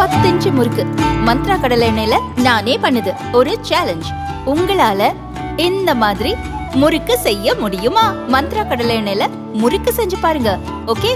10 inch முறுக்கு மந்த்ரா கடலை எண்ணெயில நானே பண்ணுது. ஒரு சேலஞ்ச். உங்களால இந்த மாதிரி முறுக்கு செய்ய முடியுமா? மந்த்ரா கடலை எண்ணெயில முறுக்கு செஞ்சு பாருங்க. ஓகே.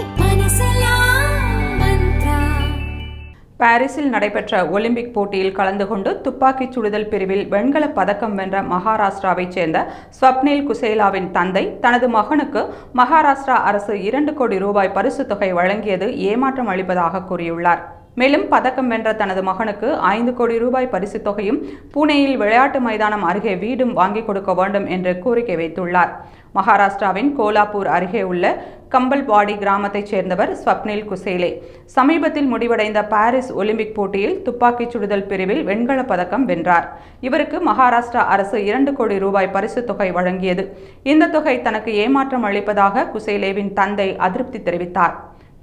பாரிஸில் நடைபெற்ற ஒலிம்பிக் போட்டியில் கலந்து கொண்டு துப்பாக்கிச் சுடுதல் பிரிவில் வெண்கலப் பதக்கம் வென்ற மகாராஷ்டிராவைச் சேர்ந்த ஸ்வப்னில் குசேலாவின் தந்தை தனது மகனுக்கு மகாராஷ்டிரா அரசு 2 கோடி ரூபாய் பரிசுத் தொகை வழங்கியது ஏமாற்றம் அளிப்பதாக கூறியுள்ளார். மேலும் பதக்கம் வென்ற தனது மகனுக்கு 5 கோடி ரூபாய் பரிசுத் தொகையும் புனேயில் விளையாட்டு மைதானம் அருகே வீடும் வாங்கிக் கொடுக்க வேண்டும் என்று கோரிக்கை வைத்துள்ளார். மகாராஷ்டிராவின் கோலாப்பூர் அருகே உள்ள கம்பல்வாடி கிராமத்தைச் சேர்ந்தவர் ஸ்வப்னில் குசேலே. சமீபத்தில் முடிவடைந்த பாரிஸ் ஒலிம்பிக் போட்டியில் துப்பாக்கிச் சுடுதல் பிரிவில் வெண்கலப் பதக்கம் வென்றார். இவருக்கு மகாராஷ்டிரா அரசு 2 கோடி ரூபாய் பரிசுத் தொகை வழங்கியது. இந்த தொகை தனக்கு ஏமாற்றம் அளிப்பதாக குசேலேவின் தந்தை அதிருப்தி தெரிவித்தார்.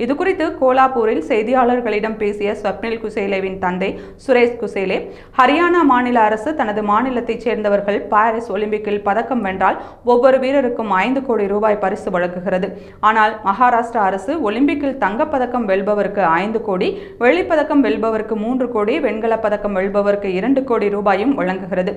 இதுகுறித்து கோலாப்பூரில் செய்தியாளர்களிடம் பேசிய ஸ்வப்னில் குசேலேவின் தந்தை சுரேஷ் குசேலே, ஹரியானா மாநில அரசு தனது மாநிலத்தைச் சேர்ந்தவர்கள் பாரிஸ் ஒலிம்பிக்கில் பதக்கம் வென்றால் ஒவ்வொரு வீரருக்கும் 5 கோடி ரூபாய் பரிசு வழங்குகிறது. ஆனால் மகாராஷ்டிரா அரசு ஒலிம்பிக்கில் தங்கப்பதக்கம் வெல்பவருக்கு 5 கோடி, வெள்ளிப்பதக்கம் வெல்பவருக்கு 3 கோடி, வெண்கலப் பதக்கம் வெல்பவருக்கு 2 கோடி ரூபாயும் வழங்குகிறது.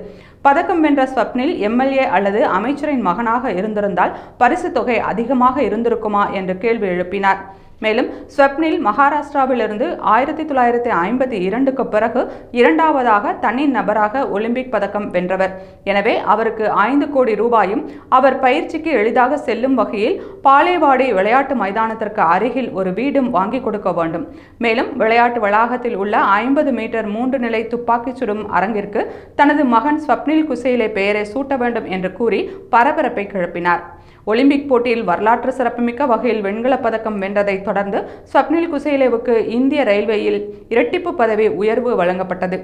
பதக்கம் வென்ற ஸ்வப்னில் எம்எல்ஏ அல்லது அமைச்சரின் மகனாக இருந்திருந்தால் பரிசு தொகை அதிகமாக இருந்திருக்குமா என்று கேள்வி எழுப்பினார். மேலும் ஸ்வப்னில் மகாராஷ்டிராவிலிருந்து 1952க்கு பிறகு இரண்டாவதாக தனி நபராக ஒலிம்பிக் பதக்கம் வென்றவர். எனவே அவருக்கு 5 கோடி ரூபாயும் அவர் பயிற்சிக்கு எளிதாக செல்லும் வகையில் பாலேவாடி விளையாட்டு மைதானத்திற்கு அருகில் ஒரு வீடும் வாங்கிக் கொடுக்க வேண்டும். மேலும் விளையாட்டு வளாகத்தில் உள்ள 50 மீட்டர் 3 நிலை துப்பாக்கிச் சுடும் அரங்கிற்கு தனது மகன் ஸ்வப்னில் குசேலே பெயரை சூட்ட வேண்டும் என்று கூறி பரபரப்பை கிளப்பினார். ஒலிம்பிக் போட்டியில் வரலாற்று சிறப்புமிக்க வகையில் வெண்கலப் பதக்கம் வென்றதை தொடர்ந்து ஸ்வப்னில் குசேலேவுக்கு இந்திய ரயில்வேயில் இரட்டிப்பு பதவி உயர்வு வழங்கப்பட்டது.